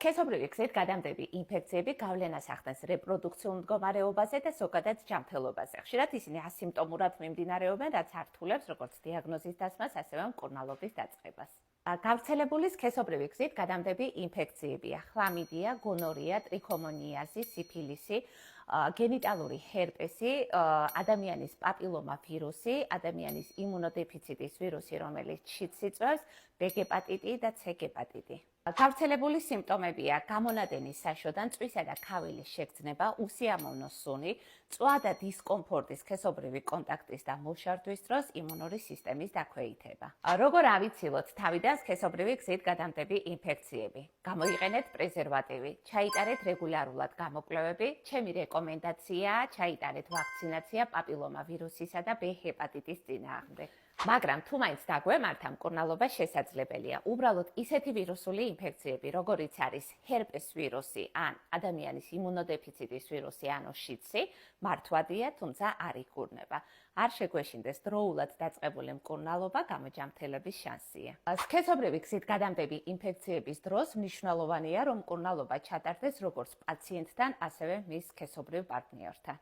სქესობრივი გზით გადამდები ინფექციები გავლენას ახდენს რეპროდუქციულ მდგომარეობაზე და ზოგადად ჯანმრთელობაზე. ხშირად ისინი ასიმპტომურად მიმდინარეობენ, რაც ართულებს როგორც დიაგნოზის დასმას, ასევე მკურნალობის დაწყებას. გავრცელებული სქესობრივი გზით გადამდები ინფექციებია: ხლამიდია, გონორია, ტრიქომონიაზი, სიფილისი, გენიტალური ჰერპესი, ადამიანის პაპილომა ვირუსი, ადამიანის იმუნოდეფიციტის ვირუსი, რომელიც შიდს იწვევს, B ჰეპატიტი და C ჰეპატიტი. გავრცელებული სიმპტომებია: გამონადენის საშოდან, წვისა და ქავილის შეგრძნება, უსიამოვნო სუნი, წვა და დისკომფორტი სქესობრივი კონტაქტის და მოშარდვის დროს, იმუნური სისტემის დაქვეითება. როგორ ავიცილოთ თავიდან სქესობრივი გზით გადამდები ინფექციები? გამოიყენეთ პრეზერვატივი, ჩაიტარეთ რეგულარულად გამოკვლევები, ჩემი რეკომენდაციაა ჩაიტარეთ ვაქცინაცია პაპილომა ვირუსისა და B ჰეპატიტის წინააღმდეგ. მაგრამ თუ მაინც დაგვემართა, მკურნალობა შესაძლებელია. უბრალოდ ისეთი ვირუსული ინფექციები, როგორიც არის ჰერპეს ვირუსი ან ადამიანის იმუნოდეფიციტის ვირუსი, ანუ შიდსი, მართვადია, თუმცა არ იკურნება. არ შეგვეშინდეს დროულად დაწყებული მკურნალობა, გამოჯანმრთელების შანსია. სქესობრივი გზით გადამდები ინფექციების დროს მნიშვნელოვანია, რომ მკურნალობა ჩატარდეს როგორც პაციენტთან, ასევე მის სქესობრივ პარტნიორთან.